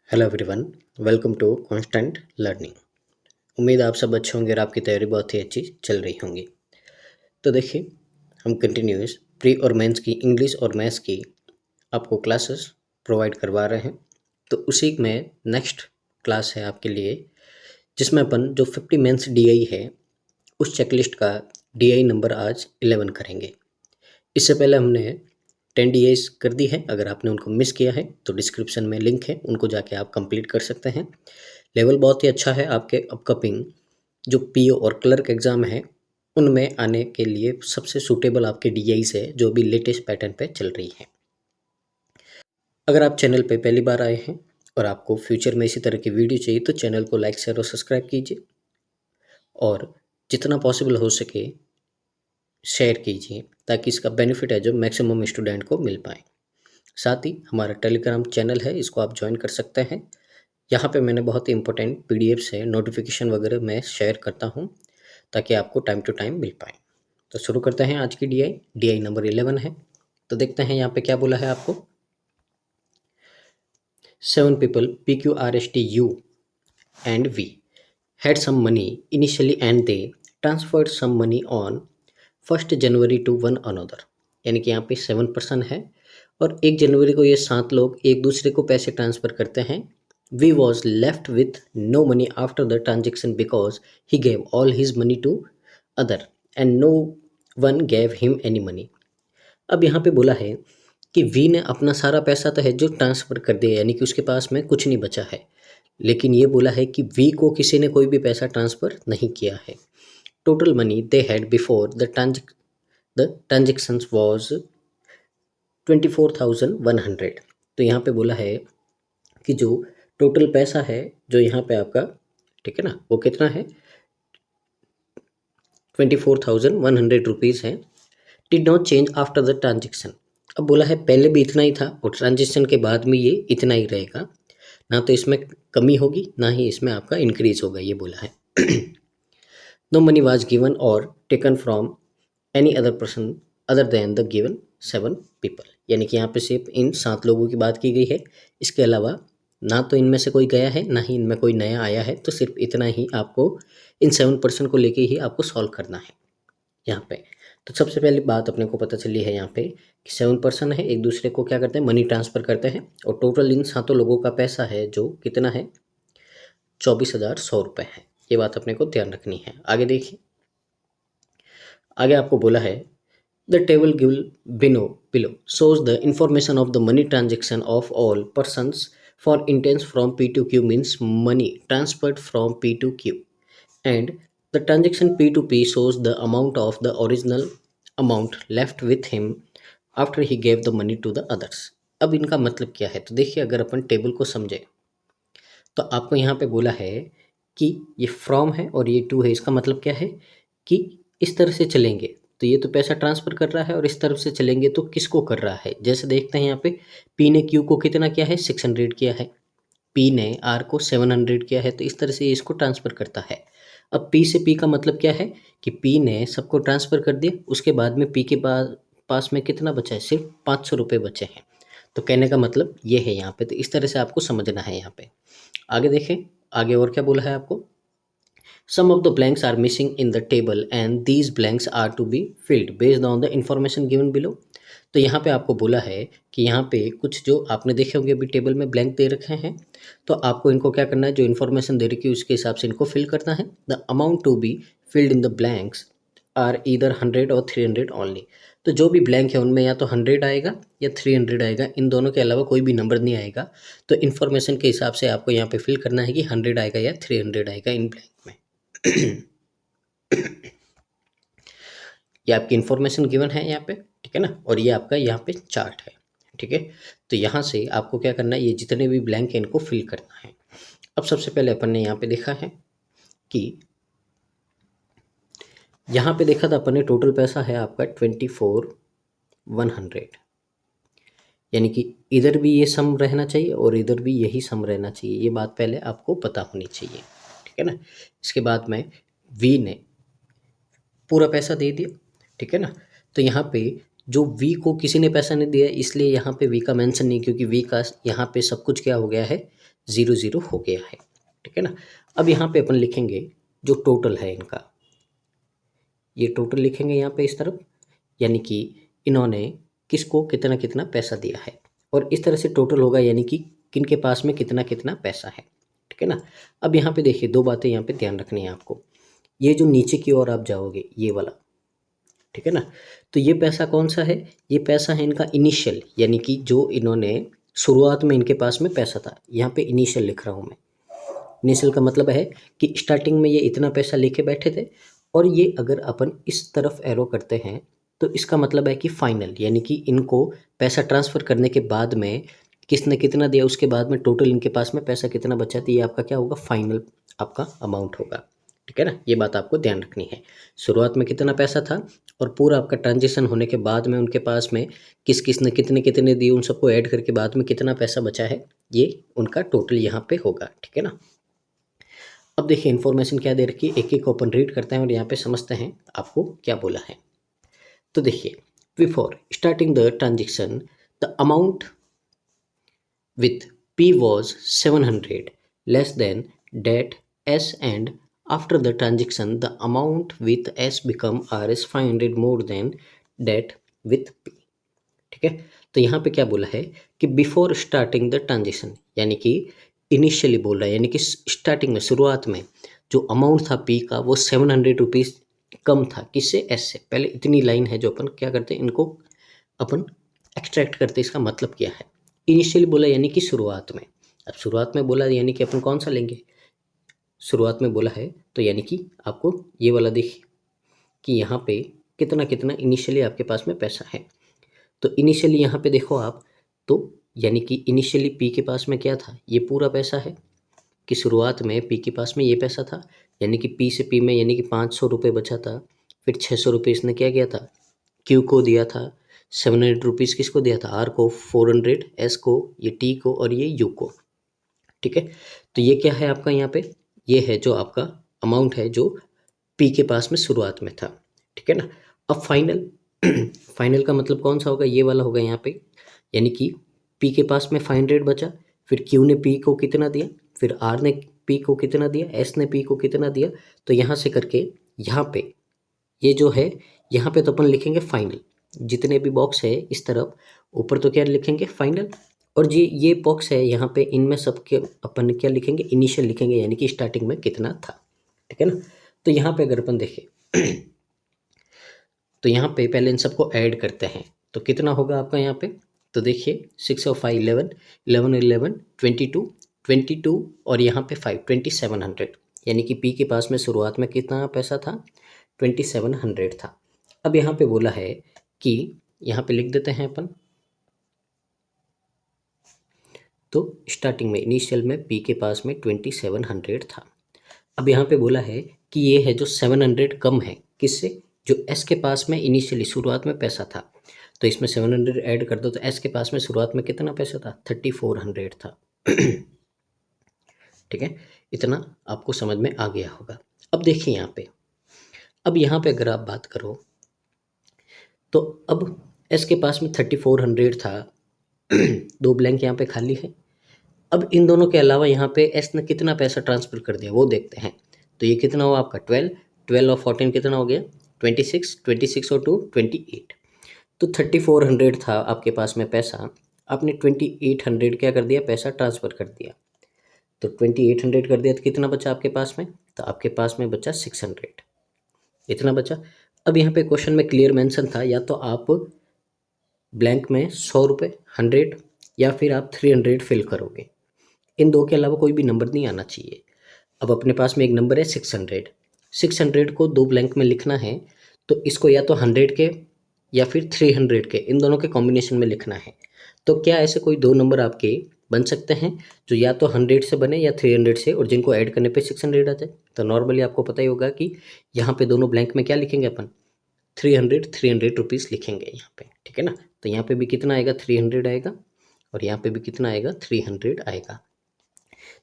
Hello everyone, welcome to constant learning. उम्मीद आप सब अच्छे होंगे और आपकी तैयारी बहुत ही अच्छी चल रही होंगी। तो देखिए, हम कंटिन्यूस प्री और मेंस की इंग्लिश और मैथ्स की आपको क्लासेस प्रोवाइड करवा रहे हैं। तो उसी में नेक्स्ट क्लास है आपके लिए, जिसमें अपन जो 50 मेंस डीआई है उस चेकलिस्ट का डीआई नंबर आज 11 करेंगे। इससे पहले हमने 10 डीएस कर दी है। अगर आपने उनको मिस किया है तो डिस्क्रिप्शन में लिंक है, उनको जाके आप कंप्लीट कर सकते हैं। लेवल बहुत ही अच्छा है आपके अपकमिंग जो पीओ और क्लर्क एग्ज़ाम है उनमें आने के लिए सबसे सूटेबल आपके डीआईस है जो भी लेटेस्ट पैटर्न पे चल रही है। अगर आप चैनल पे पहली बार आए हैं और आपको फ्यूचर में इसी तरह की वीडियो चाहिए तो चैनल को लाइक शेयर और सब्सक्राइब कीजिए और जितना पॉसिबल हो सके शेयर कीजिए ताकि इसका बेनिफिट है जो मैक्सिमम स्टूडेंट को मिल पाए। साथ ही हमारा टेलीग्राम चैनल है, इसको आप ज्वाइन कर सकते हैं। यहाँ पे मैंने बहुत ही इंपॉर्टेंट पीडीएफ्स है, नोटिफिकेशन वगैरह मैं शेयर करता हूँ ताकि आपको टाइम टू टाइम मिल पाए। तो शुरू करते हैं आज की डीआई नंबर 11 है। तो देखते हैं यहाँ पे क्या बोला है आपको। 7 people PQRSTU and V had some money initially and they transferred some money on 1st January to one another। यानी कि यहाँ पे 7 पर्सन है और 1 जनवरी को ये 7 लोग एक दूसरे को पैसे ट्रांसफ़र करते हैं। V was left with no money after the transaction because he gave all his money to other and no one gave him any money। अब यहाँ पे बोला है कि वी ने अपना सारा पैसा तो है जो ट्रांसफ़र कर दिया, यानी कि उसके पास में कुछ नहीं बचा है। लेकिन ये बोला है कि वी को किसी ने कोई भी पैसा ट्रांसफ़र नहीं किया है। Total money they had before the transactions was 24,100। तो यहाँ पे बोला है कि जो टोटल पैसा है जो यहाँ पे आपका, ठीक है ना, वो कितना है 24,100 रुपीज़ है। Did not change after the transaction. अब बोला है पहले भी इतना ही था और ट्रांजेक्शन के बाद में ये इतना ही रहेगा, ना तो इसमें कमी होगी ना ही इसमें आपका इंक्रीज होगा, ये बोला है। नो मनी वाज गिवन और taken from any other person other than the given 7 people. यानी कि यहाँ पे सिर्फ इन 7 लोगों की बात की गई है, इसके अलावा ना तो इनमें से कोई गया है ना ही इनमें कोई नया आया है। तो सिर्फ इतना ही आपको इन 7 पर्सन को लेके ही आपको सॉल्व करना है यहाँ पे। तो सबसे पहली बात अपने को पता चली है यहाँ पे कि 7 पर्सन है, एक दूसरे को क्या करते हैं, मनी ट्रांसफ़र करते हैं और टोटल इन 7 लोगों का पैसा है जो कितना है 24,100 रुपये है। ये बात अपने को ध्यान रखनी है। आगे देखिए, आगे आपको बोला है the table given below shows the information of the money transaction of all persons for intents from P to Q means money transferred from P to Q, and the transaction P to P shows the amount of the original amount left with him after he gave the money to the others। अब इनका मतलब क्या है, तो देखिए अगर अपन table को समझे तो आपको यहाँ पे बोला है कि ये फ्रॉम है और ये टू है। इसका मतलब क्या है कि इस तरह से चलेंगे तो ये तो पैसा ट्रांसफ़र कर रहा है और इस तरफ से चलेंगे तो किसको कर रहा है। जैसे देखते हैं यहाँ पे पी ने क्यू को कितना किया है 600 किया है, पी ने आर को 700 किया है, तो इस तरह से ये इसको ट्रांसफ़र करता है। अब पी से पी का मतलब क्या है कि पी ने सबको ट्रांसफ़र कर दिया, उसके बाद में पी के पास में कितना बचा है, सिर्फ 500 रुपये बचे हैं। तो कहने का मतलब ये है यहाँ पे। तो इस तरह से आपको समझना है यहाँ पे। आगे देखें, आगे और क्या बोला है आपको। Some of the blanks are missing in the table and these blanks are to be filled based on the information given below। तो यहाँ पे आपको बोला है कि यहाँ पे कुछ जो आपने देखे होंगे अभी टेबल में ब्लैंक दे रखे हैं, तो आपको इनको क्या करना है, जो इन्फॉर्मेशन दे रखी है उसके हिसाब से इनको फिल करना है। The amount to be filled in the blanks are either 100 और 300 ओनली। तो जो भी ब्लैंक है उनमें या तो 100 आएगा या 300 आएगा, इन दोनों के अलावा कोई भी नंबर नहीं आएगा। तो इन्फॉर्मेशन के हिसाब से आपको यहाँ पे फिल करना है कि 100 आएगा या 300 आएगा इन ब्लैंक में। ये आपकी इन्फॉर्मेशन गिवन है यहाँ पे, ठीक है ना, और ये आपका यहाँ पे चार्ट है, ठीक है। तो यहाँ से आपको क्या करना है, ये जितने भी ब्लैंक है इनको फिल करना है। अब सबसे पहले अपन ने यहाँ पे देखा है कि यहाँ पे देखा था अपन ने टोटल पैसा है आपका 24,100, यानी कि इधर भी ये सम रहना चाहिए और इधर भी यही सम रहना चाहिए। ये बात पहले आपको पता होनी चाहिए, ठीक है ना। इसके बाद में वी ने पूरा पैसा दे दिया, ठीक है ना। तो यहाँ पे जो वी को किसी ने पैसा नहीं दिया इसलिए यहाँ पे वी का मेंशन नहीं, क्योंकि वी का यहाँ पे सब कुछ क्या हो गया है 0 हो गया है, ठीक है ना। अब यहाँ पे अपन लिखेंगे जो टोटल है इनका, ये टोटल लिखेंगे यहाँ पे इस तरफ, यानी कि इन्होंने किसको कितना कितना पैसा दिया है, और इस तरह से टोटल होगा यानी कि किन के पास में कितना कितना पैसा है, ठीक है ना। अब यहाँ पे देखिए दो बातें यहाँ पे ध्यान रखनी है आपको। ये जो नीचे की ओर आप जाओगे ये वाला, ठीक है ना, तो ये पैसा कौन सा है, ये पैसा है इनका इनिशियल, यानी कि जो इन्होंने शुरुआत में इनके पास में पैसा था, यहाँ पे इनिशियल लिख रहा हूँ मैं। इनिशियल का मतलब है कि स्टार्टिंग में ये इतना पैसा लेके बैठे थे, और ये अगर अपन इस तरफ एरो करते हैं तो इसका मतलब है कि फाइनल, यानी कि इनको पैसा ट्रांसफ़र करने के बाद में किसने कितना दिया, उसके बाद में टोटल इनके पास में पैसा कितना बचा, तो ये आपका क्या होगा, फाइनल आपका अमाउंट होगा, ठीक है ना। ये बात आपको ध्यान रखनी है, शुरुआत में कितना पैसा था और पूरा आपका ट्रांजेक्शन होने के बाद में उनके पास में किस किस ने कितने कितने दिए, उन सबको ऐड करके बाद में कितना पैसा बचा है, ये उनका टोटल यहाँ पे होगा, ठीक है ना। अब देखिए इन्फॉर्मेशन क्या दे रखी है, एक एक ओपन रीड करते हैं और यहाँ पे समझते हैं आपको क्या बोला है। तो देखिए, before starting the transaction the amount with P was 700 less than that S, and after the transaction the amount with S become Rs 500 more than that with P, ठीक है। तो यहाँ पे क्या बोला है कि बिफोर स्टार्टिंग द ट्रांजेक्शन, यानी कि इनिशियली बोल रहा है, यानी कि स्टार्टिंग में शुरुआत में जो अमाउंट था पी का वो 700 रुपीज़ कम था, किससे, एस से। पहले इतनी लाइन है जो अपन क्या करते हैं, इनको अपन एक्सट्रैक्ट करते, इसका मतलब क्या है, इनिशियली बोला यानी कि शुरुआत में। अब शुरुआत में बोला यानी कि अपन कौन सा लेंगे, शुरुआत में बोला है तो यानी कि आपको ये वाला देखिए कि यहाँ पे कितना कितना इनिशियली आपके पास में पैसा है। तो इनिशियली यहाँ पे देखो आप, तो यानी कि इनिशियली पी के पास में क्या था, ये पूरा पैसा है कि शुरुआत में पी के पास में ये पैसा था, यानी कि पी से पी में यानी कि 500 रुपये बचा था। फिर 600 रुपये इसने क्या किया था, क्यू को दिया था, 700 रुपीज़ किसको दिया था, आर को, 400 एस को, ये टी को और ये यू को, ठीक है। तो ये क्या है आपका यहाँ पे, ये है जो आपका अमाउंट है जो पी के पास में शुरुआत में था, ठीक है ना। अब फाइनल फाइनल का मतलब कौन सा होगा, ये वाला होगा यहाँ पे, यानी कि पी के पास में 500 बचा, फिर क्यू ने पी को कितना दिया, फिर आर ने पी को कितना दिया, एस ने पी को कितना दिया, तो यहाँ से करके यहाँ पे ये जो है, यहाँ पे तो अपन लिखेंगे फाइनल, जितने भी बॉक्स है इस तरफ ऊपर तो क्या लिखेंगे फाइनल, और ये बॉक्स है यहाँ पे, इनमें सबके अपन क्या लिखेंगे, इनिशियल लिखेंगे, यानी कि स्टार्टिंग में कितना था, ठीक है ना। तो यहाँ पे अगर अपन देखें तो यहाँ पे पहले इन सबको ऐड करते हैं, तो कितना होगा आपका यहाँ पे, तो देखिए 6 और 5 11, 11 11 22, 22 और यहाँ पे 5 2700, यानी कि पी के पास में शुरुआत में कितना पैसा था, 2700 था। अब यहाँ पे बोला है कि यहाँ पे लिख देते हैं अपन, तो स्टार्टिंग में इनिशियल में पी के पास में 2700 था। अब यहाँ पे बोला है कि ये है जो 700 कम है किससे, जो एस के पास में इनिशियली शुरुआत में पैसा था, तो इसमें 700 ऐड कर दो, तो एस के पास में शुरुआत में कितना पैसा था, 3400 था ठीक है, इतना आपको समझ में आ गया होगा। अब देखिए यहाँ पे, अब यहाँ पे अगर आप बात करो तो अब एस के पास में 3400 था दो ब्लैंक यहाँ पे खाली है। अब इन दोनों के अलावा यहाँ पे एस ने कितना पैसा ट्रांसफ़र कर दिया वो देखते हैं, तो ये कितना हुआ आपका 12, 12 और 14 कितना हो गया 26, 26 और 2 28, तो 3400 था आपके पास में पैसा, आपने 2800 क्या कर दिया, पैसा ट्रांसफ़र कर दिया, तो 2800 कर दिया तो कितना बचा आपके पास में, तो आपके पास में बचा 600, इतना बचा। अब यहाँ पे क्वेश्चन में क्लियर मेंशन था, या तो आप ब्लैंक में 100 रुपये 100 या फिर आप 300 फिल करोगे, इन दो के अलावा कोई भी नंबर नहीं आना चाहिए। अब अपने पास में एक नंबर है 600, 600 को दो ब्लैंक में लिखना है, तो इसको या तो 100 के या फिर 300 के, इन दोनों के कॉम्बिनेशन में लिखना है। तो क्या ऐसे कोई दो नंबर आपके बन सकते हैं जो या तो 100 से बने या 300 से, और जिनको ऐड करने पे 600 आ जाए, तो नॉर्मली आपको पता ही होगा कि यहाँ पे दोनों ब्लैंक में क्या लिखेंगे अपन, 300 रुपीज़ लिखेंगे यहाँ पे, ठीक है ना। तो यहाँ पे भी कितना आएगा 300 आएगा, और यहाँ पे भी कितना आएगा 300 आएगा।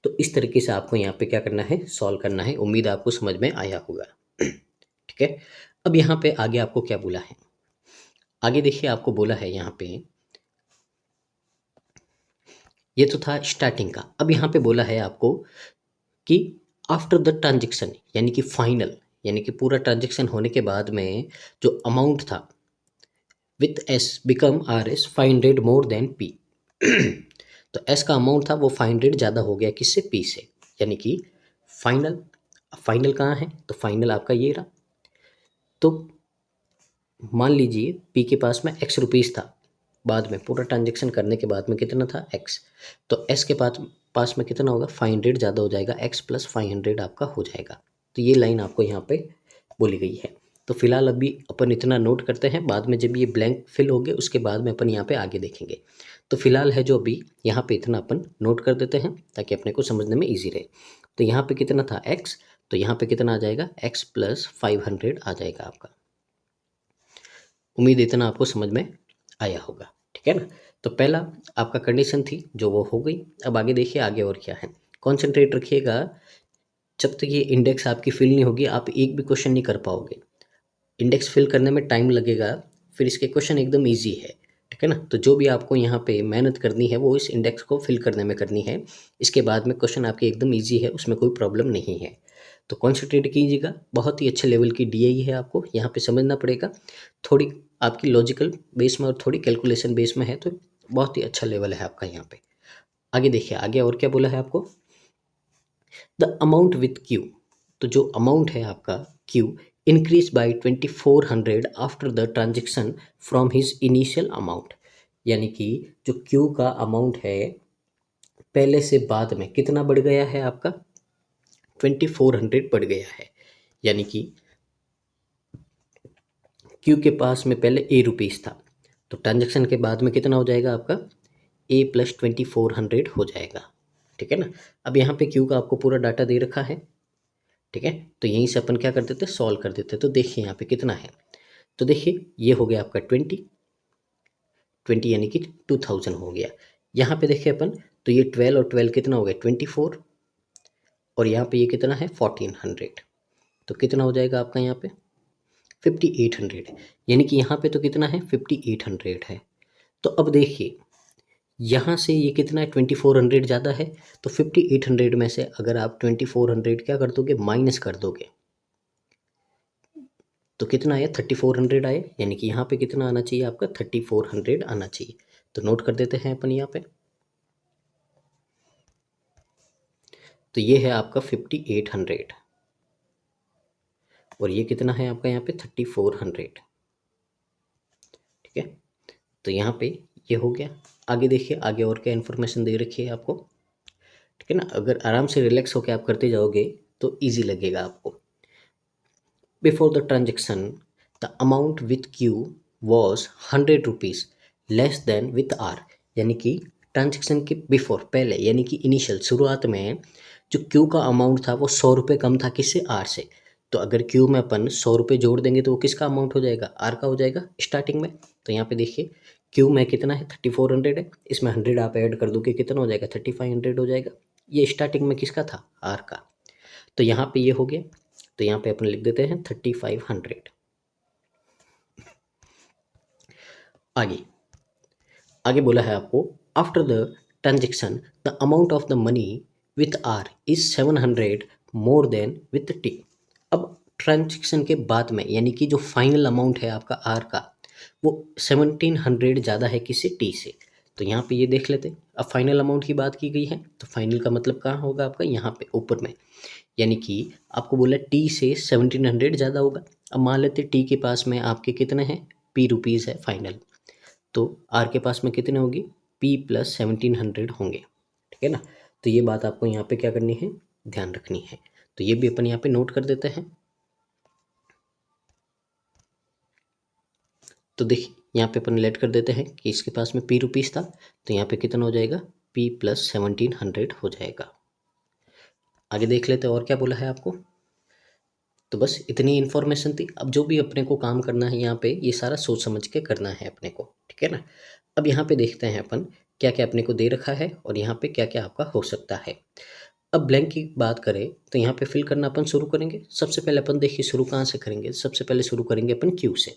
तो इस तरीके से आपको यहाँ पे क्या करना है, सॉल्व करना है। उम्मीद आपको समझ में आया होगा ठीक है। अब यहाँ पे आगे आपको क्या बोला है, आगे देखिए आपको बोला है यहाँ पे ये तो था स्टार्टिंग का। अब यहाँ पे बोला है आपको कि आफ्टर द ट्रांजेक्शन, यानी कि फाइनल, यानी कि पूरा ट्रांजेक्शन होने के बाद में जो अमाउंट था with S become R S 500 more than P. तो एस का अमाउंट था वो 500 ज़्यादा हो गया किससे, पी से, यानी कि फाइनल। फाइनल कहाँ है, तो फाइनल आपका ये रहा। तो मान लीजिए पी के पास में एक्स रुपीज़ था, बाद में पूरा ट्रांजेक्शन करने के बाद में कितना था, एक्स। तो एस के पास में कितना होगा, 500 ज़्यादा हो जाएगा, एक्स प्लस 500 आपका हो जाएगा। तो ये लाइन आपको यहाँ पे बोली गई है। तो फिलहाल अभी अपन इतना नोट करते हैं, बाद में जब ये ब्लैंक फिल हो गए उसके बाद में अपन यहाँ पे आगे देखेंगे। तो फिलहाल है जो अभी यहाँ पे इतना अपन नोट कर देते हैं ताकि अपने को समझने में ईजी रहे। तो यहाँ पे कितना था, एक्स, तो यहाँ पे कितना आ जाएगा, एक्स प्लस 500 आ जाएगा आपका। उम्मीद इतना आपको समझ में आया होगा, ठीक है ना। तो पहला आपका कंडीशन थी जो वो हो गई। अब आगे देखिए आगे और क्या है। कॉन्सेंट्रेट रखिएगा, जब तक ये इंडेक्स आपकी फिल नहीं होगी आप एक भी क्वेश्चन नहीं कर पाओगे। इंडेक्स फिल करने में टाइम लगेगा, फिर इसके क्वेश्चन एकदम ईजी है, ठीक है ना। तो जो भी आपको यहाँ पे मेहनत करनी है वो इस इंडेक्स को फिल करने में करनी है। इसके बाद में क्वेश्चन आपके एकदम ईजी है, उसमें कोई प्रॉब्लम नहीं है। तो कॉन्सेंट्रेट कीजिएगा, बहुत ही अच्छे लेवल की डीआई है, आपको यहाँ पे समझना पड़ेगा। थोड़ी आपकी लॉजिकल बेस में और थोड़ी कैलकुलेशन बेस में है, तो बहुत ही अच्छा लेवल है आपका यहाँ पे। आगे देखिए आगे और क्या बोला है आपको, द अमाउंट विथ क्यू। तो जो अमाउंट है आपका Q increase by 2400 after the transaction from his initial amount, यानी कि जो क्यू का अमाउंट है पहले से बाद में कितना बढ़ गया है आपका, 2400 बढ़ गया है। यानी कि क्यू के पास में पहले ए रुपीज़ था, तो ट्रांजेक्शन के बाद में कितना हो जाएगा आपका, ए प्लस 2400 हो जाएगा, ठीक है ना। अब यहाँ पे क्यू का आपको पूरा डाटा दे रखा है, ठीक है। तो यहीं से अपन क्या कर देते, सॉल्व कर देते। तो देखिए यहाँ पे कितना है, तो देखिए ये हो गया आपका 20 यानी कि 2000 हो गया। यहाँ पे देखिए अपन, तो ये 12 और 12 कितना हो गया, 24, और यहाँ पे ये कितना है 1400, तो कितना हो जाएगा आपका यहाँ पे 5800। यानी कि यहाँ पे तो कितना है 5800 है। तो अब देखिए यहाँ से ये कितना है 2400 ज़्यादा है, तो 5800 में से अगर आप 2400 क्या कर दोगे, माइनस कर दोगे, तो कितना आया 3400 आए। यानी कि यहाँ पे कितना आना चाहिए आपका 3400 आना चाहिए। तो नोट कर देते हैं अपन यहाँ पे, तो ये है आपका 5800 और ये कितना है आपका यहाँ पे 3400, ठीक है। तो यहाँ पे ये हो गया। आगे देखिए आगे और क्या इन्फॉर्मेशन दे रखी है आपको, ठीक है ना। अगर आराम से रिलैक्स होकर आप करते जाओगे तो ईजी लगेगा आपको। Before the transaction the amount with Q was 100 rupees less than with R, यानी कि ट्रांजेक्शन के बिफोर पहले, यानी कि इनिशियल शुरुआत में जो क्यू का अमाउंट था वो 100 रुपये कम था, किससे, आर से। तो अगर क्यू में अपन 100 रुपये जोड़ देंगे तो वो किसका अमाउंट हो जाएगा, आर का हो जाएगा स्टार्टिंग में। तो यहाँ पे देखिए क्यू में कितना है 3400 है, इसमें 100 आप ऐड कर दोगे कितना हो जाएगा 3500 हो जाएगा। ये स्टार्टिंग में किसका था, आर का। तो यहाँ पे ये हो गया, तो यहाँ पे अपन लिख देते हैं 3500। आगे आगे बोला है आपको, after the transaction the amount of the money with R is 700 more than with T. अब ट्रांजेक्शन के बाद में, यानी कि जो फाइनल अमाउंट है आपका आर का वो 1700 ज़्यादा है किससे, टी से। तो यहाँ पे ये देख लेते हैं। अब फाइनल अमाउंट की बात की गई है, तो फाइनल का मतलब कहाँ होगा आपका, यहाँ पे ऊपर में। यानी कि आपको बोला टी से 1700 ज़्यादा होगा। अब मान लेते टी के पास में आपके कितने हैं, पी रुपीज़ है फाइनल, तो आर के पास में कितने होंगे, पी प्लस 1700 होंगे, ठीक है ना। तो ये बात आपको यहाँ पे क्या करनी है, ध्यान रखनी है। तो ये भी अपन यहाँ पे नोट कर देते हैं। तो देखिए यहाँ पे अपन लेट कर देते हैं कि इसके पास में पी रुपीज़ था, तो यहाँ पे कितना हो जाएगा, पी प्लस 1700 हो जाएगा। आगे देख लेते हैं और क्या बोला है आपको। तो बस इतनी इन्फॉर्मेशन थी। अब जो भी अपने को काम करना है यहाँ पे ये सारा सोच समझ के करना है अपने को, ठीक है ना। अब यहाँ पे देखते हैं अपन क्या क्या अपने को दे रखा है और यहाँ पे क्या क्या आपका हो सकता है। अब ब्लैंक की बात करें तो यहाँ पे फिल करना अपन शुरू करेंगे। सबसे पहले अपन देखिए शुरू कहाँ से करेंगे, सबसे पहले शुरू करेंगे अपन क्यू से।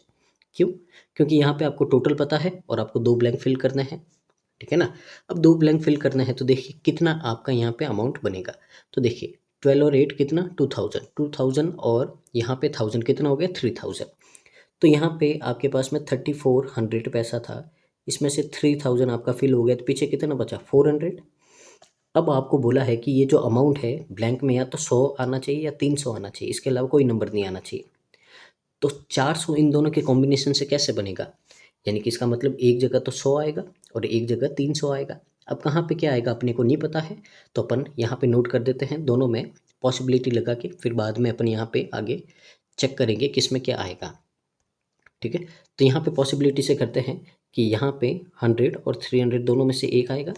क्यों, क्योंकि यहाँ पे आपको टोटल पता है और आपको 2 ब्लैंक फिल करने हैं, ठीक है ना। अब 2 ब्लैंक फिल करना है तो देखिए कितना आपका यहाँ पे अमाउंट बनेगा। तो देखिए 12 और 8 कितना 2000 और यहाँ पे 1000 कितना हो गया 3000। तो यहाँ पे आपके पास में 3400 पैसा था, इसमें से 3000 आपका फिल हो गया तो पीछे कितना बचा 400। अब आपको बोला है कि ये जो अमाउंट है ब्लैंक में या तो 100 आना चाहिए या 300 आना चाहिए, इसके अलावा कोई नंबर नहीं आना चाहिए। तो 400 इन दोनों के कॉम्बिनेशन से कैसे बनेगा, यानी कि इसका मतलब एक जगह तो 100 आएगा और एक जगह 300 आएगा। अब कहाँ पे क्या आएगा अपने को नहीं पता है, तो अपन यहाँ पे नोट कर देते हैं दोनों में पॉसिबिलिटी लगा के, फिर बाद में अपन यहाँ पे आगे चेक करेंगे किस में क्या आएगा। ठीक है, तो यहाँ पे पॉसिबिलिटी से करते हैं कि यहाँ पे 100 और 300 दोनों में से एक आएगा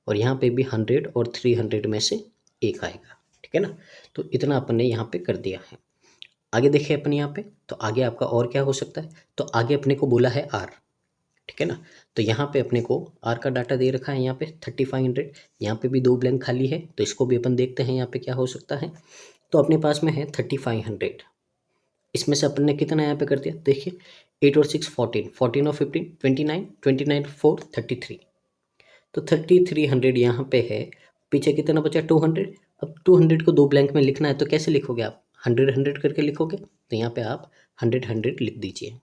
और यहाँ पे भी 100 और 300 में से एक आएगा। ठीक है ना, तो इतना अपन ने यहाँ पे कर दिया है। आगे देखिए अपन यहाँ पे, तो आगे आपका और क्या हो सकता है, तो आगे अपने को बोला है आर। ठीक है ना, तो यहाँ पे अपने को आर का डाटा दे रखा है यहाँ पे 3500, यहाँ पे भी 2 ब्लैंक खाली है, तो इसको भी अपन देखते हैं यहाँ पे क्या हो सकता है। तो अपने पास में है 3500, इसमें से अपन ने कितना यहाँ पे कर दिया, देखिए 8 और 6 14, 14 और 15 29, 29 4 33, तो 3300 यहाँ पे है। पीछे कितना बचा 200। अब 200 को 2 ब्लैंक में लिखना है तो कैसे लिखोगे आप, 100 100 करके लिखोगे, तो यहाँ पे आप 100 100 लिख दीजिए।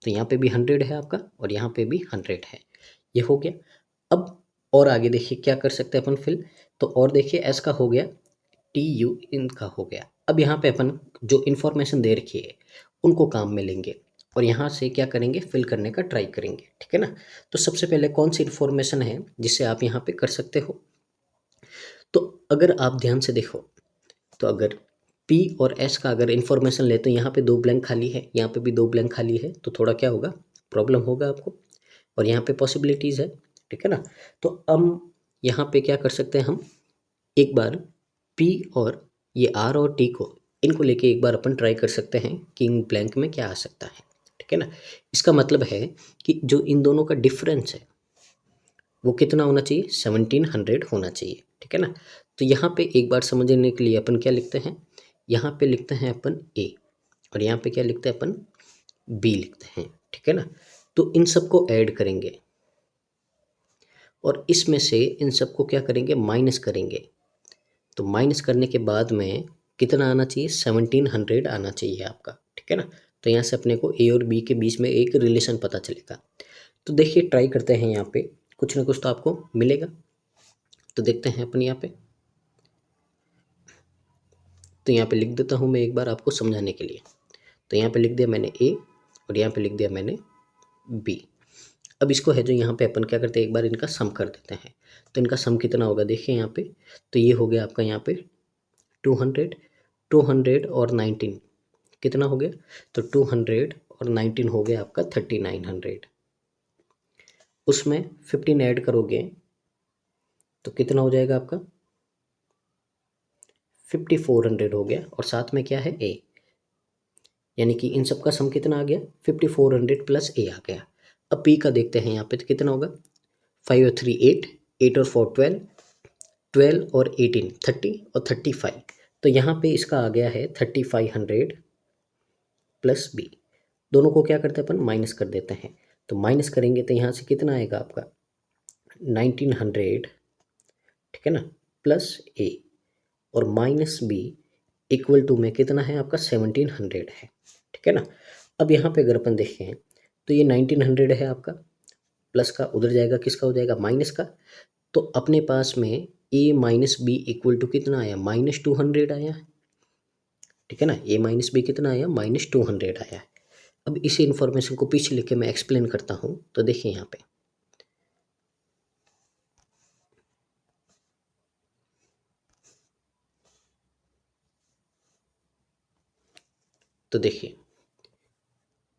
तो यहाँ पे भी 100 है आपका और यहाँ पे भी 100 है, ये हो गया। अब और आगे देखिए क्या कर सकते हैं अपन फिल, तो और देखिए एस का हो गया, टी यू इनका हो गया। अब यहाँ पे अपन जो इन्फॉर्मेशन दे रखी है उनको काम में लेंगे और यहाँ से क्या करेंगे फिल करने का ट्राई करेंगे। ठीक है ना, तो सबसे पहले कौन सी इन्फॉर्मेशन है जिससे आप यहाँ पे कर सकते हो, तो अगर आप ध्यान से देखो तो अगर P और S का अगर इन्फॉर्मेशन ले तो यहाँ पे 2 ब्लैंक खाली है, यहाँ पे भी 2 ब्लैंक खाली है, तो थोड़ा क्या होगा प्रॉब्लम होगा आपको, और यहाँ पे पॉसिबिलिटीज़ है। ठीक है ना, तो हम यहाँ पे क्या कर सकते हैं, हम एक बार P और ये R और T को इनको लेके एक बार अपन ट्राई कर सकते हैं कि इन ब्लैंक में क्या आ सकता है। ठीक है ना, इसका मतलब है कि जो इन दोनों का डिफरेंस है वो कितना होना चाहिए 1700 होना चाहिए। ठीक है ना, तो यहाँ पे एक बार समझने के लिए अपन क्या लिखते हैं, यहाँ पे लिखते हैं अपन ए और यहाँ पे क्या लिखते हैं अपन बी लिखते हैं। ठीक है ना, तो इन सबको ऐड करेंगे और इसमें से इन सबको क्या करेंगे माइनस करेंगे, तो माइनस करने के बाद में कितना आना चाहिए 1700 आना चाहिए आपका। ठीक है ना, तो यहाँ से अपने को ए और बी के बीच में एक रिलेशन पता चलेगा। तो देखिए ट्राई करते हैं, यहाँ पे कुछ ना कुछ तो आपको मिलेगा, तो देखते हैं अपन यहाँ पे। तो यहाँ पे लिख देता हूँ मैं एक बार आपको समझाने के लिए, तो यहाँ पे लिख दिया मैंने ए और यहाँ पे लिख दिया मैंने बी। अब इसको है जो यहाँ पे अपन क्या करते हैं एक बार इनका सम कर देते हैं, तो इनका सम कितना होगा देखिए यहाँ पे, तो ये हो गया आपका यहाँ पे 200 200 और 19 कितना हो गया, तो 200 और 19 हो गया आपका 3900, उसमें 15 ऐड करोगे तो कितना हो जाएगा आपका 5400 हो गया, और साथ में क्या है ए, यानी कि इन सब का सम कितना आ गया 5400 प्लस ए आ गया। अब पी का देखते हैं यहाँ पे, तो कितना होगा 5 और 3 8, 8 और 4 12, 12 और 18 30 और 35, तो यहाँ पे इसका आ गया है 3500 प्लस बी। दोनों को क्या करते हैं अपन माइनस कर देते हैं, तो माइनस करेंगे तो यहाँ से कितना आएगा आपका 1900, ठीक है ना, प्लस ए और माइनस बी इक्वल टू में कितना है आपका 1700 है। ठीक है ना, अब यहाँ पे अगर अपन देखें तो ये 1900 है आपका, प्लस का उधर जाएगा किसका हो जाएगा माइनस का, तो अपने पास में ए माइनस बी इक्वल टू कितना आया -200 आया है। ठीक है ना, ए माइनस बी कितना आया -200 आया है। अब इसी इन्फॉर्मेशन को पीछे लेके मैं एक्सप्लेन करता हूँ, तो देखिए यहाँ पे तो देखिए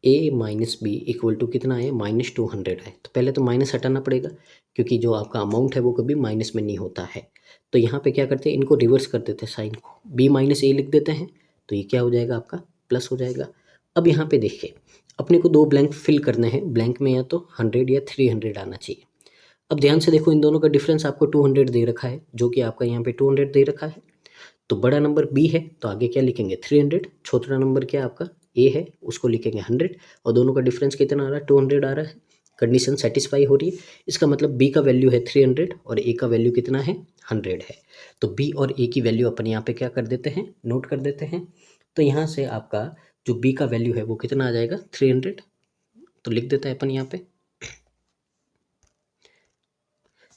ए माइनस बी इक्वल टू कितना है -200 है, तो पहले तो माइनस हटाना पड़ेगा क्योंकि जो आपका अमाउंट है वो कभी माइनस में नहीं होता है। तो यहाँ पे क्या करते हैं इनको रिवर्स कर देते हैं साइन को, बी माइनस ए लिख देते हैं, तो ये क्या हो जाएगा आपका प्लस हो जाएगा। अब यहाँ पे देखिए अपने को 2 ब्लैंक फिल करने हैं, ब्लैंक में या तो 100 या 300 आना चाहिए। अब ध्यान से देखो इन दोनों का डिफरेंस आपको 200 दे रखा है, जो कि आपका यहाँ पे 200 दे रखा है, तो बड़ा नंबर बी है तो आगे क्या लिखेंगे 300, छोटा नंबर क्या आपका ए है उसको लिखेंगे 100, और दोनों का डिफरेंस कितना आ रहा है 200 आ रहा है, कंडीशन सेटिस्फाई हो रही है, इसका मतलब बी का वैल्यू है 300 और ए का वैल्यू कितना है 100 है। तो बी और ए की वैल्यू अपन यहाँ पे क्या कर देते हैं, नोट कर देते हैं। तो यहाँ से आपका जो बी का वैल्यू है वो कितना आ जाएगा 300, तो लिख देते हैं अपन यहाँ पे।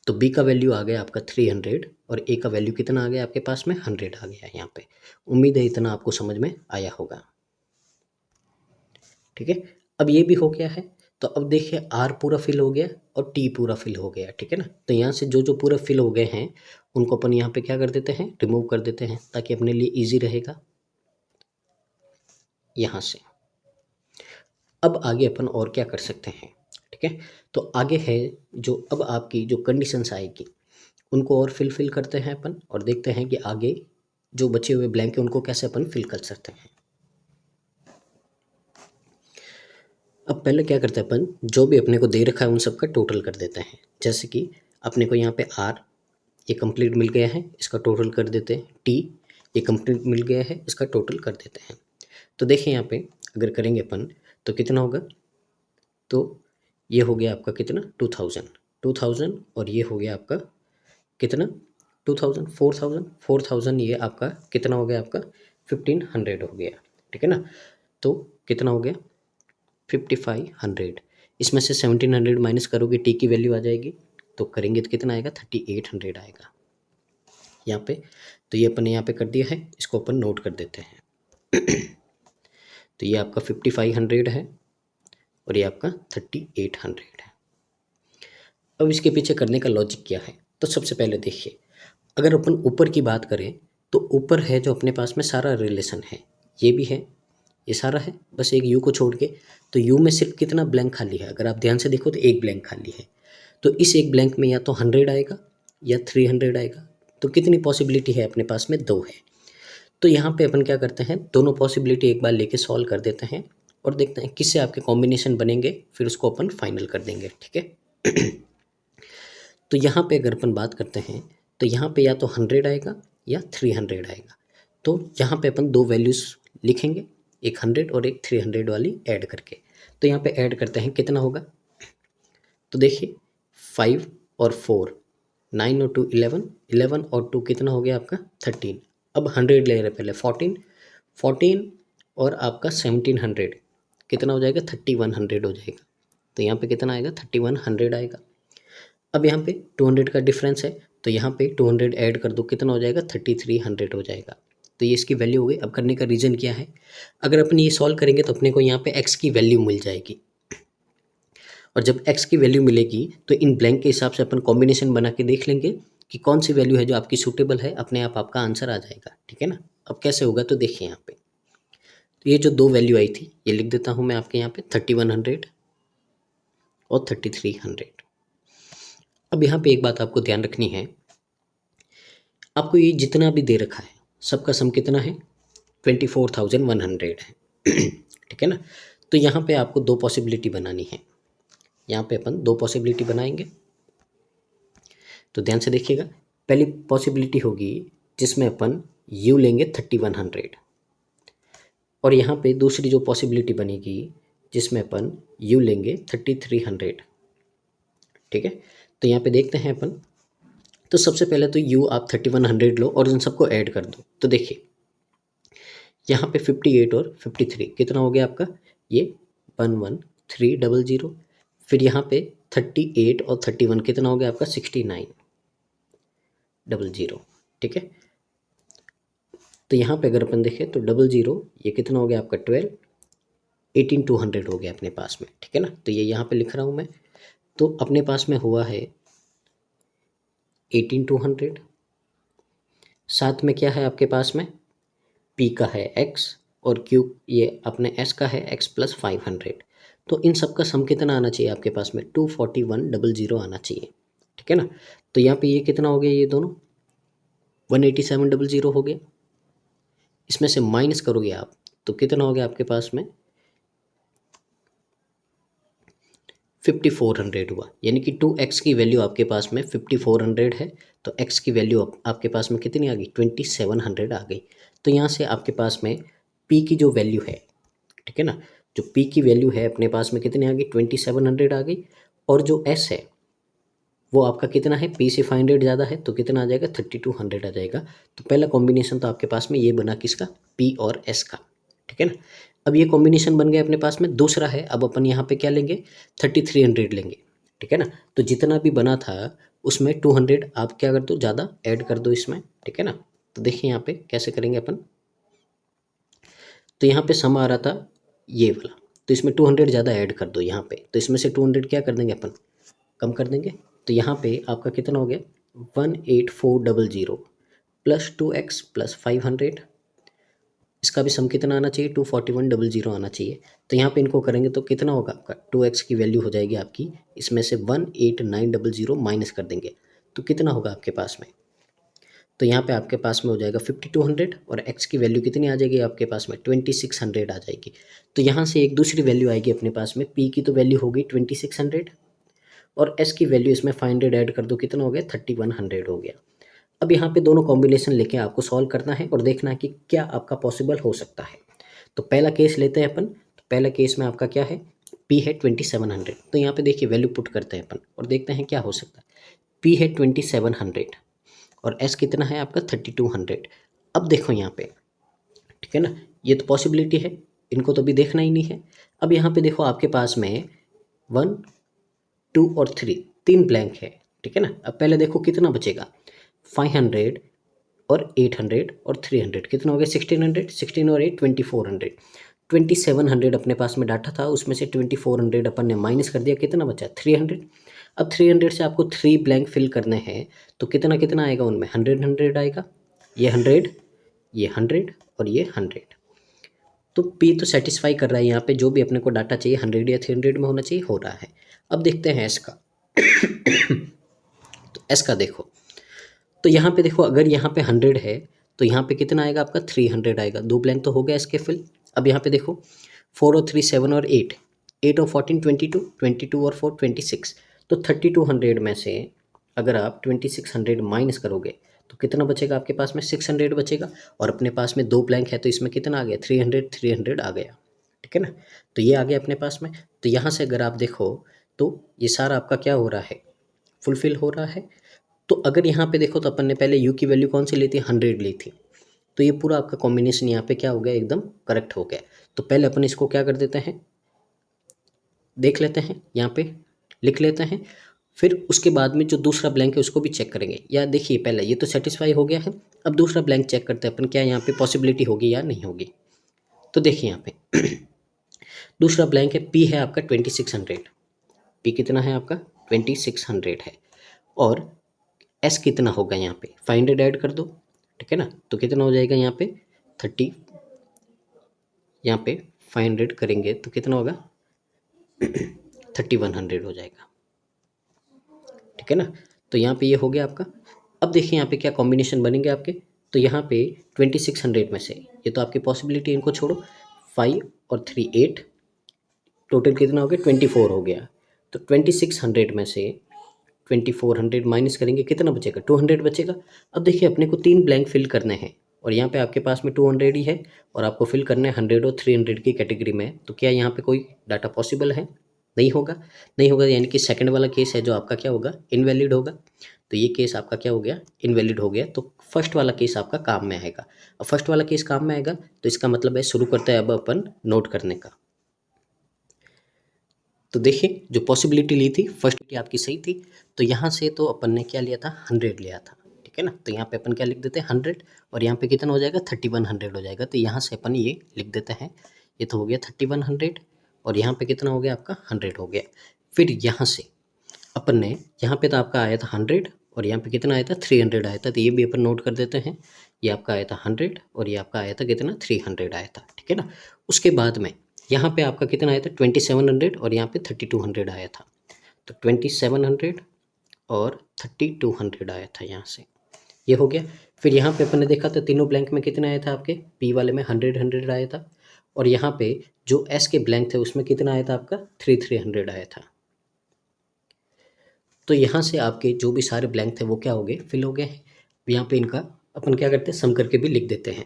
तो बी का वैल्यू आ गया आपका 300 और ए का वैल्यू कितना आ गया आपके पास में 100 आ गया यहाँ पे। उम्मीद है इतना आपको समझ में आया होगा। ठीक है, अब ये भी हो गया है। तो अब देखिए आर पूरा फिल हो गया और टी पूरा फिल हो गया। ठीक है ना, तो यहाँ से जो जो पूरा फिल हो गए हैं उनको अपन यहाँ पे क्या कर देते हैं, रिमूव कर देते हैं, ताकि अपने लिए इजी रहेगा यहाँ से। अब आगे अपन और क्या कर सकते हैं। ठीक है, तो आगे है जो अब आपकी जो कंडीशंस आएगी उनको और फिल करते हैं अपन, और देखते हैं कि आगे जो बचे हुए ब्लैंक है उनको कैसे अपन फिल कर सकते हैं। अब पहले क्या करते हैं अपन, जो भी अपने को दे रखा है उन सब का टोटल कर देते हैं। जैसे कि अपने को यहाँ पे आर ये कंप्लीट मिल गया है, इसका टोटल कर देते हैं। टी ये कंप्लीट मिल गया है, इसका टोटल कर देते हैं। तो देखिए यहाँ पे अगर करेंगे अपन तो कितना होगा, तो ये हो गया आपका कितना 2000 और ये हो गया आपका कितना 2000 4000 ये आपका कितना हो गया आपका 1500 हो गया। ठीक है ना, तो कितना हो गया 5500। इसमें से 1700 माइनस करोगे टी की वैल्यू आ जाएगी, तो करेंगे तो कितना आएगा 3800 आएगा यहाँ पे। तो ये अपन यहाँ पे कर दिया है, इसको अपन नोट कर देते हैं। तो ये आपका 5500 है और ये आपका 3800 है। अब इसके पीछे करने का लॉजिक क्या है, तो सबसे पहले देखिए अगर अपन ऊपर की बात करें तो ऊपर है जो अपने पास में सारा रिलेशन है, ये भी है, ये सारा है, बस एक यू को छोड़ के। तो यू में सिर्फ कितना ब्लैंक खाली है, अगर आप ध्यान से देखो तो एक ब्लैंक खाली है। तो इस एक ब्लैंक में या तो 100 आएगा या 300 आएगा। तो कितनी पॉसिबिलिटी है अपने पास में, 2 है। तो यहाँ पे अपन क्या करते हैं, दोनों पॉसिबिलिटी एक बार लेके सॉल्व कर देते हैं और देखते हैं किससे आपके कॉम्बिनेशन बनेंगे, फिर उसको अपन फाइनल कर देंगे। ठीक है। तो यहाँ पे अगर अपन बात करते हैं तो यहाँ पे या तो 100 आएगा या 300 आएगा। तो यहाँ पे अपन दो वैल्यूज़ लिखेंगे, एक 100 और एक 300 वाली ऐड करके। तो यहाँ पे ऐड करते हैं कितना होगा, तो देखिए 5 और 4 9 और 2 11 11 और 2 कितना हो गया आपका 13। अब 100 ले रहे पहले 14 और आपका 1700 कितना हो जाएगा 3100 हो जाएगा। तो यहाँ पे कितना आएगा 3100 आएगा। अब यहाँ पे 200 का डिफरेंस है, तो यहाँ पे 200 ऐड कर दो कितना हो जाएगा 3300 हो जाएगा। तो ये इसकी वैल्यू हो गई। अब करने का रीज़न क्या है, अगर अपन ये सॉल्व करेंगे तो अपने को यहाँ पे x की वैल्यू मिल जाएगी, और जब x की वैल्यू मिलेगी तो इन ब्लैंक के हिसाब से अपन कॉम्बिनेशन बना के देख लेंगे कि कौन सी वैल्यू है जो आपकी सूटेबल है, अपने आप आपका आंसर आ जाएगा। ठीक है ना, अब कैसे होगा तो देखिए यहाँ पे, तो ये जो दो वैल्यू आई थी ये लिख देता हूँ मैं आपके यहाँ पे 3100 और 3300। अब यहाँ पे एक बात आपको ध्यान रखनी है, आपको ये जितना भी दे रखा है सबका सम कितना है 24,100 है। ठीक है ना, तो यहाँ पे आपको दो पॉसिबिलिटी बनानी है, यहाँ पे अपन दो पॉसिबिलिटी बनाएंगे। तो ध्यान से देखिएगा, पहली पॉसिबिलिटी होगी जिसमें अपन u लेंगे 3100, और यहाँ पे दूसरी जो पॉसिबिलिटी बनेगी जिसमें अपन u लेंगे 3300। ठीक है, तो यहाँ पे देखते हैं अपन, तो सबसे पहले तो u आप 3100 लो और इन सबको ऐड कर दो। तो देखिए यहाँ पे 58 और 53 कितना हो गया आपका, ये 11300। फिर यहाँ पे 38 और 31 कितना हो गया आपका 6900। ठीक है, तो यहाँ पे अगर अपन देखें तो 00 ये कितना हो गया आपका 12 18200 हो गया अपने पास में। ठीक है ना, तो ये यहाँ पे लिख रहा हूँ मैं। तो अपने पास में हुआ है 18200, साथ में क्या है आपके पास में p का है x और q ये अपने s का है x + 500। तो इन सब का सम कितना आना चाहिए आपके पास में 24100 आना चाहिए। ठीक है ना, तो यहाँ पे ये कितना हो गया, ये दोनों 18700 हो गया। इसमें से माइनस करोगे आप तो कितना हो गया आपके पास में 5400 हुआ, यानी कि 2x की वैल्यू आपके पास में 5400 है, तो x की वैल्यू आपके पास में कितनी आ गई 2700 आ गई। तो यहाँ से आपके पास में p की जो वैल्यू है, ठीक है ना, जो p की वैल्यू है अपने पास में कितनी आ गई 2700 आ गई, और जो एस है वो आपका कितना है, पी से 500 ज़्यादा है तो कितना आ जाएगा, 3200 आ जाएगा। तो पहला कॉम्बिनेशन तो आपके पास में ये बना किसका, पी और एस का, ठीक है ना। अब ये कॉम्बिनेशन बन गया अपने पास में। दूसरा है, अब अपन यहाँ पे क्या लेंगे, 3300 लेंगे, ठीक है ना। तो जितना भी बना था उसमें 200 आप क्या कर दो, ज़्यादा ऐड कर दो इसमें, ठीक है ना। तो देखिए यहाँ पे कैसे करेंगे अपन। तो यहाँ पे सम आ रहा था ये वाला, तो इसमें 200 ज़्यादा ऐड कर दो यहाँ पे। तो इसमें से 200 क्या कर देंगे अपन, कम कर देंगे। तो यहाँ पे आपका कितना हो गया, 18400 प्लस 2x प्लस 500, इसका भी सम कितना आना चाहिए, 24100 आना चाहिए। तो यहाँ पे इनको करेंगे तो कितना होगा आपका, 2x की वैल्यू हो जाएगी आपकी, इसमें से 18900 माइनस कर देंगे तो कितना होगा आपके पास में। तो यहाँ पे आपके पास में हो जाएगा 5200 और x की वैल्यू कितनी आ जाएगी आपके पास में, 2600 आ जाएगी। तो यहाँ से एक दूसरी वैल्यू आएगी अपने पास में, p की तो वैल्यू होगी 2600 और s की वैल्यू इसमें 500 ऐड कर दो, कितना हो गया, 3100 हो गया। अब यहाँ पे दोनों कॉम्बिनेशन लेके आपको सॉल्व करना है और देखना है कि क्या आपका पॉसिबल हो सकता है। तो पहला केस लेते हैं अपन। तो पहला केस में आपका क्या है, p है 2700। तो यहाँ पे देखिए वैल्यू पुट करते हैं अपन और देखते हैं क्या हो सकता है। p है 2700 और s कितना है आपका 3200। अब देखो यहाँ पे, ठीक है ना, ये तो पॉसिबिलिटी है, इनको तो अभी देखना ही नहीं है। अब यहाँ पे देखो आपके पास में 1 2 और 3 तीन ब्लैंक है, ठीक है ना। अब पहले देखो कितना बचेगा, 500 और 800 और 300 कितना हो गया, 1600, 16 और 8 2400, 2700 अपने पास में डाटा था, उसमें से 2400 अपन ने माइनस कर दिया, कितना बचा 300। अब 300 से आपको 3 ब्लैंक फिल करने हैं तो कितना कितना आएगा उनमें, 100 100 आएगा, ये 100 ये 100 और ये 100। तो P तो सेटिस्फाई कर रहा है यहाँ पे, जो भी अपने को डाटा चाहिए 100 या 300 में होना चाहिए, हो रहा है। अब देखते हैं S का। तो S का देखो, तो यहाँ पे देखो अगर यहाँ पे 100 है तो यहाँ पे कितना आएगा आपका, 300 आएगा। दो ब्लैंक तो हो गया इसके फिल। अब यहाँ पे देखो 4 और 3 7 और 8, 8 और 14 22, 22 और 4 26। तो 3200 में से अगर आप 2600 माइनस करोगे तो कितना बचेगा आपके पास में, 600 बचेगा। और अपने पास में दो ब्लैंक है तो इसमें कितना आ गया, 300 300 आ गया, ठीक है ना। तो ये आ गया अपने पास में। तो यहाँ से अगर आप देखो तो ये सारा आपका क्या हो रहा है, फुलफिल हो रहा है। तो अगर यहाँ पे देखो तो अपन ने पहले u की वैल्यू कौन सी ली थी, 100 ली थी। तो ये पूरा आपका कॉम्बिनेशन यहाँ पे क्या हो गया, एकदम करेक्ट हो गया। तो पहले अपन इसको क्या कर देते हैं, देख लेते हैं, यहाँ पे लिख लेते हैं, फिर उसके बाद में जो दूसरा ब्लैंक है उसको भी चेक करेंगे। या देखिए पहले ये तो सेटिस्फाई हो गया है, अब दूसरा ब्लैंक चेक करते हैं अपन, क्या यहाँ पे पॉसिबिलिटी होगी या नहीं होगी। तो देखिए यहाँ पे दूसरा ब्लैंक है, p है आपका 2600, p कितना है आपका 2600 है, और s कितना होगा यहाँ पे 500 ऐड कर दो, ठीक है ना। तो कितना हो जाएगा यहाँ पे 30, यहाँ पे 500 करेंगे तो कितना होगा 3100 हो जाएगा, ठीक है ना। तो यहाँ पे ये हो गया आपका। अब देखिए यहाँ पे क्या कॉम्बिनेशन बनेंगे आपके। तो यहाँ पे 2600 में से ये तो आपकी पॉसिबिलिटी, इनको छोड़ो, 5 और 3 8, टोटल कितना हो गया 24 हो गया। तो 2600 में से 2400 माइनस करेंगे, कितना बचेगा 200 बचेगा। अब देखिए अपने को तीन ब्लैंक फिल करने हैं और यहाँ पे आपके पास में 200 ही है और आपको फिल करना है 100 और 300 की कैटेगरी में। तो क्या यहाँ पे कोई डाटा पॉसिबल है, नहीं होगा, नहीं होगा, यानी कि सेकंड वाला केस है जो आपका क्या होगा, इनवैलिड होगा। तो ये केस आपका क्या हो गया, इनवैलिड हो गया। तो फर्स्ट वाला केस आपका काम में आएगा। अब फर्स्ट वाला केस काम में आएगा तो इसका मतलब है शुरू करते हैं अब अपन नोट करने का। तो देखिए जो पॉसिबिलिटी ली थी फर्स्ट आपकी सही थी। तो यहाँ से तो अपन ने क्या लिया था, 100 लिया था, ठीक है ना। तो यहाँ पे अपन क्या लिख देते हैं 100 और यहाँ पे कितना हो जाएगा 3100 हो जाएगा। तो यहाँ से अपन ये लिख देते हैं, ये तो हो गया 3100 और यहाँ पे कितना हो गया आपका 100 हो गया। फिर यहाँ से अपन ने, यहाँ पे तो आपका आया था 100 और यहाँ पे कितना आया था 300 आया था। तो ये भी अपन नोट कर देते हैं, ये आपका आया था 100 और ये आपका आया था कितना 300 आया था, ठीक है ना। उसके बाद में यहाँ पे आपका कितना आया था 2700 और यहाँ पे 3200 आया था। तो 2700 और 3200 आया था यहाँ से, ये हो गया। फिर यहाँ पे अपन ने देखा था तीनों ब्लैंक में कितना आया था आपके, p वाले में 100 100 आया था और यहाँ पे जो s के ब्लैंक थे उसमें कितना आया था आपका 300 आया था। तो यहाँ से आपके जो भी सारे ब्लैंक थे वो क्या हो गए, फिल हो गए हैं। यहाँ पे इनका अपन क्या करते हैं, सम करके भी लिख देते हैं।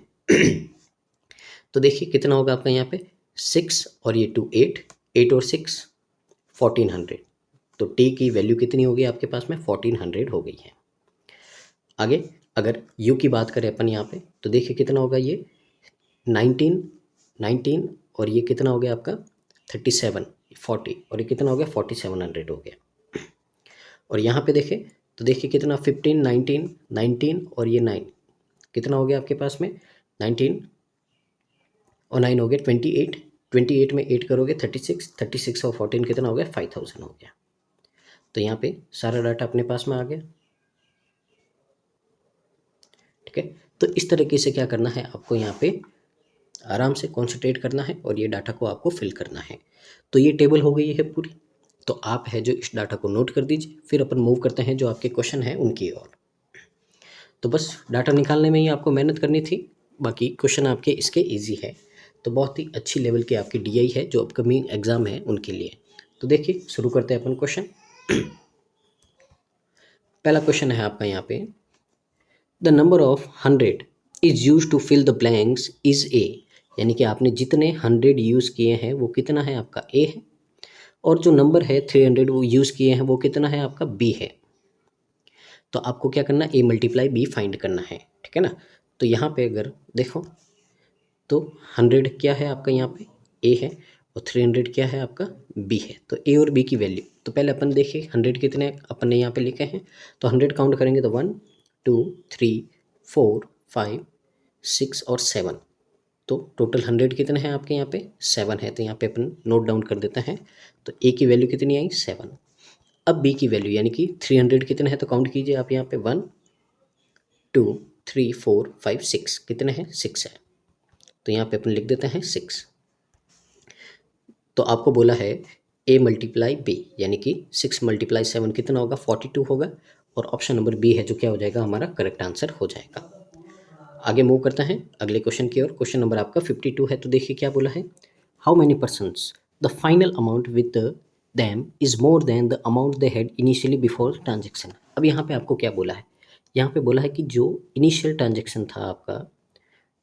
तो देखिए कितना होगा आपका यहाँ पे 6 और ये 2 8, 8 और 6 1400, तो टी की वैल्यू कितनी होगी आपके पास में 1400 हो गई है। आगे अगर यू की बात करें अपन यहाँ पे तो देखिए कितना होगा ये 19 और ये कितना हो गया आपका 37 40 और ये कितना हो गया 4700 हो गया। और यहाँ पे देखें तो देखिए कितना 15 19 और ये 9 कितना हो गया आपके पास में 19 और 9 हो गया 28 में 8 करोगे 36 और 14 कितना हो गया 5000 हो गया। तो यहाँ पे सारा डाटा अपने पास में आ गया। ठीक है, तो इस तरीके से क्या करना है आपको यहाँ पे आराम से कॉन्सेंट्रेट करना है और ये डाटा को आपको फिल करना है। तो ये टेबल हो गई है पूरी। तो आप है जो इस डाटा को नोट कर दीजिए, फिर अपन मूव करते हैं जो आपके क्वेश्चन हैं उनकी ओर। तो बस डाटा निकालने में ही आपको मेहनत करनी थी, बाकी क्वेश्चन आपके इसके इजी है। तो बहुत ही अच्छी लेवल की आपकी डीआई है जो अपकमिंग एग्जाम है उनके लिए। तो देखिए शुरू करते हैं अपन क्वेश्चन। पहला क्वेश्चन है आपका यहाँ पे, the number of 100 is use to fill the blanks is A, यानी कि आपने जितने 100 यूज़ किए हैं वो कितना है आपका ए है, और जो नंबर है 300 वो यूज़ किए हैं वो कितना है आपका बी है। तो आपको क्या करना है, ए मल्टीप्लाई बी फाइंड करना है। ठीक है ना। तो यहाँ पे अगर देखो तो 100 क्या है आपका यहाँ पे ए है और 300 क्या है आपका बी है। तो ए और बी की वैल्यू तो पहले अपन देखिए 100 कितने अपन ने यहाँ पे लिखे हैं। तो 100 काउंट करेंगे तो 1 2 3 4 5 6 और 7, तो टोटल 100 कितने हैं आपके यहाँ पे 7 है। तो यहाँ पे अपन नोट डाउन कर देते हैं। तो ए की वैल्यू कितनी आई 7। अब बी की वैल्यू यानी कि 300 कितने हैं, तो काउंट कीजिए आप यहाँ पे 1 2 3 4 5 6 कितने हैं 6 है। तो यहाँ पे अपन लिख देते हैं 6। तो आपको बोला है ए मल्टीप्लाई बी, यानी कि 6 मल्टीप्लाई 7 कितना होगा 42 होगा, और ऑप्शन नंबर बी है जो क्या हो जाएगा हमारा करेक्ट आंसर हो जाएगा। आगे मूव करते हैं अगले क्वेश्चन की ओर। क्वेश्चन नंबर आपका 52 है। तो देखिए क्या बोला है, how many persons the final amount with them is more than the amount they had initially before transaction. अब यहाँ पे आपको क्या बोला है, यहाँ पे बोला है कि जो इनिशियल ट्रांजेक्शन था आपका,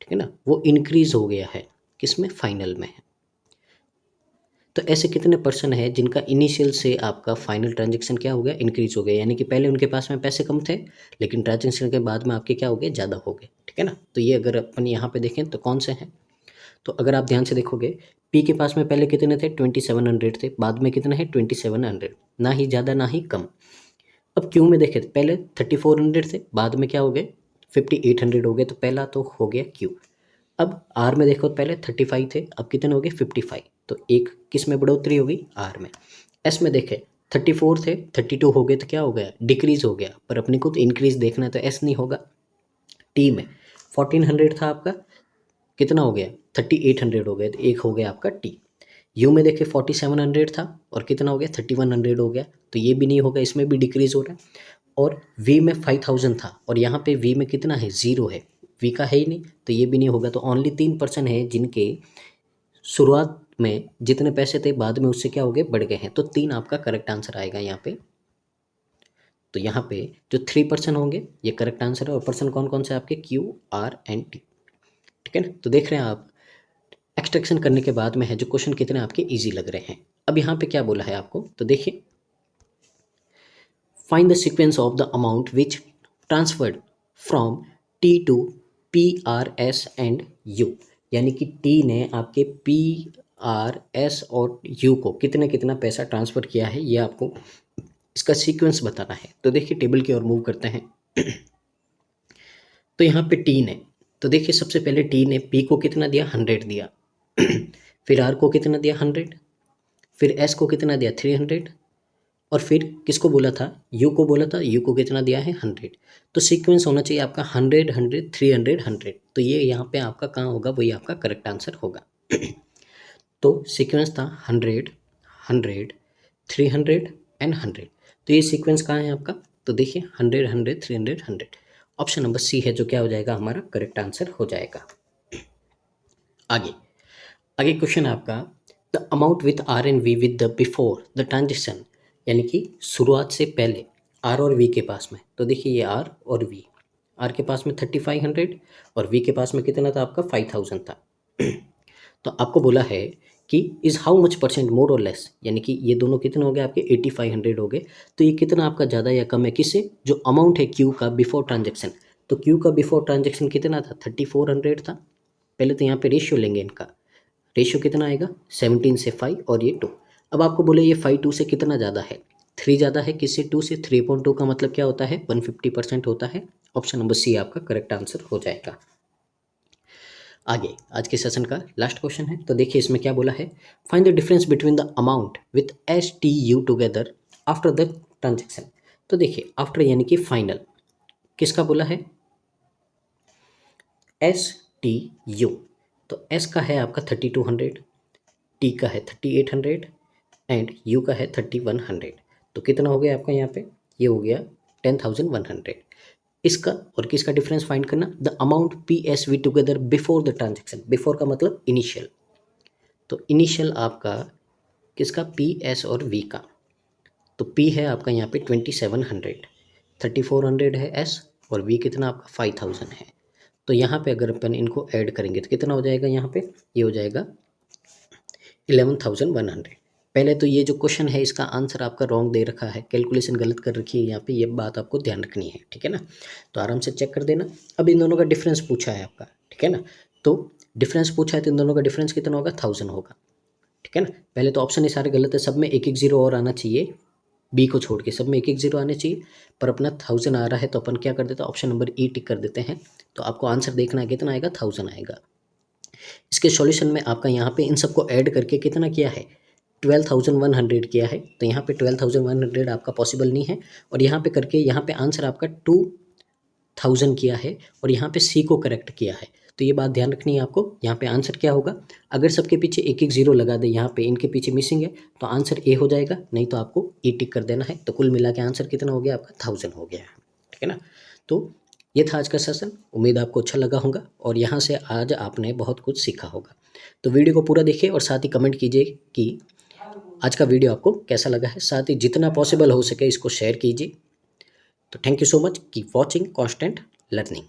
ठीक है ना, वो इंक्रीज हो गया है किसमें, फाइनल में है। तो ऐसे कितने पर्सन है जिनका इनिशियल से आपका फाइनल ट्रांजेक्शन क्या हो गया, इंक्रीज हो गया, यानी कि पहले उनके पास में पैसे कम थे लेकिन ट्रांजेक्शन के बाद में आपके क्या हो गए, ज़्यादा हो गए। ठीक है ना। तो ये अगर अपन यहाँ पे देखें तो कौन से हैं, तो अगर आप ध्यान से देखोगे पी के पास में पहले कितने थे 2700 थे, बाद में कितने हैं 2700, ना ही ज़्यादा ना ही कम। अब क्यू में देखें पहले 3400 थे, बाद में क्या हो गए 5800 हो गए, तो पहला तो हो गया क्यू। अब आर में देखो पहले 35 थे, अब कितने हो गए 55, तो एक किस में बढ़ोतरी हो गई आर में। एस में देखें 34 थे 32 हो गए, तो क्या हो गया डिक्रीज हो गया, पर अपने को तो इंक्रीज देखना है तो एस नहीं होगा। टी में 1400 था आपका, कितना हो गया 3800 हो गया, तो एक हो गया आपका टी। यू में देखे 4700 था और कितना हो गया 3100 हो गया, तो ये भी नहीं होगा, इसमें भी डिक्रीज हो रहा है। और वी में 5000 था और यहाँ पे वी में कितना है 0 है, वी का है ही नहीं, तो ये भी नहीं होगा। तो ओनली 3% है जिनके शुरुआत में जितने पैसे थे बाद में उससे क्या हो गए बढ़ गए हैं, तो 3 आपका करेक्ट आंसर आएगा यहाँ पे। तो यहाँ पे जो 3% होंगे ये करेक्ट आंसर है, और पर्सन कौन कौन से आपके क्यू आर एंड टी। ठीक है ना। तो देख रहे हैं आप एक्सट्रैक्शन करने के बाद में है जो क्वेश्चन कितने आपके इजी लग रहे हैं। अब यहाँ पे क्या बोला है आपको, तो देखिए find the sequence of the amount which transferred from T to P R S and U, यानी कि टी ने आपके पी आर एस और यू को कितना कितना पैसा ट्रांसफ़र किया है, ये आपको इसका सीक्वेंस बताना है। तो देखिए टेबल की ओर मूव करते हैं। तो यहाँ पे टी ने, तो देखिए सबसे पहले टी ने पी को कितना दिया 100 दिया, फिर आर को कितना दिया 100, फिर एस को कितना दिया 300, और फिर किसको बोला था यू को बोला था, यू को कितना दिया है 100। तो सीक्वेंस होना चाहिए आपका 100 100 300 100, तो ये यहाँ पे आपका कहाँ होगा, वही आपका करेक्ट आंसर होगा। तो सीक्वेंस था 100 100 300 एंड 100, तो ये सीक्वेंस कहाँ है आपका, तो देखिए 100 100 300 100, ऑप्शन नंबर सी है जो क्या हो जाएगा हमारा करेक्ट आंसर हो जाएगा। आगे आगे क्वेश्चन है आपका, the amount with R and V with the before the transaction, यानी कि शुरुआत से पहले आर और वी के पास में। तो देखिए ये आर और वी, आर के पास में 3500 और वी के पास में कितना था आपका 5000 था। तो आपको बोला है कि is how much percent more और लेस, यानी कि ये दोनों कितने हो गए आपके 8500 हो गए। तो ये कितना आपका ज़्यादा या कम है, किससे, जो अमाउंट है क्यू का बिफोर ट्रांजेक्शन। तो क्यू का बिफोर ट्रांजेक्शन कितना था, 3400 था। पहले तो यहाँ पे रेशियो लेंगे, इनका रेशियो कितना आएगा, 17 से 5 और ये 2। अब आपको बोले ये 5 2 से कितना ज़्यादा है, 3 ज़्यादा है, किससे, 2 से। 3.2 का मतलब क्या होता है, 150% होता है। ऑप्शन नंबर सी आपका करेक्ट आंसर हो जाएगा। आगे आज के सेशन का लास्ट क्वेश्चन है, तो देखिए इसमें क्या बोला है, find the difference between the amount with S T U together after the transaction. तो देखिए आफ्टर यानी कि फाइनल, किसका बोला है, एस टी यू। तो एस का है आपका 3200, टी का है 3800 एंड यू का है 3100। तो कितना हो गया आपका यहाँ पे, ये हो गया 10100। इसका और किसका डिफरेंस फाइंड करना, the amount P S V together before the transaction. Before का मतलब इनिशियल, तो इनिशियल आपका किसका, पी एस और वी का। तो पी है आपका यहाँ पे 2700, 3400 है एस, और वी कितना आपका 5000 है। तो यहाँ पे अगर अपन इनको ऐड करेंगे तो कितना हो जाएगा, यहाँ पे ये हो जाएगा 11,100। पहले तो ये जो क्वेश्चन है इसका आंसर आपका रॉन्ग दे रखा है, कैलकुलेशन गलत कर रखी है यहाँ पे, ये बात आपको ध्यान रखनी है, ठीक है ना। तो आराम से चेक कर देना। अब इन दोनों का डिफरेंस पूछा है आपका, ठीक है ना। तो डिफरेंस पूछा है तो इन दोनों का डिफरेंस कितना होगा, 1000 होगा, ठीक है ना। पहले तो ऑप्शन ये सारे गलत है, सब में एक एक जीरो और आना चाहिए, बी को छोड़ के सब में एक एक जीरो आने चाहिए, पर अपना 1000 आ रहा है तो अपन क्या कर देते हैं, ऑप्शन नंबर ई टिक कर देते हैं। तो आपको आंसर देखना है कितना आएगा, 1000 आएगा। इसके सॉल्यूशन में आपका यहाँ पे इन सबको ऐड करके कितना किया है, 12,100 किया है। तो यहाँ पे 12,100 आपका पॉसिबल नहीं है, और यहाँ पे करके यहाँ पे आंसर आपका 2000 किया है, और यहाँ पे सी को करेक्ट किया है। तो ये बात ध्यान रखनी है आपको। यहाँ पे आंसर क्या होगा, अगर सबके पीछे एक एक जीरो लगा दे, यहाँ पे इनके पीछे मिसिंग है तो आंसर ए हो जाएगा, नहीं तो आपको ई टिक कर देना है। तो कुल मिला के आंसर कितना हो गया आपका, 1000 हो गया, ठीक है ना। तो ये था आज का सेशन, उम्मीद आपको अच्छा लगा होगा और यहाँ से आज आपने बहुत कुछ सीखा होगा। तो वीडियो को पूरा देखिए और साथ ही कमेंट कीजिए कि आज का वीडियो आपको कैसा लगा है। साथ ही जितना पॉसिबल हो सके इसको शेयर कीजिए। तो thank you so much, keep watching constant learning.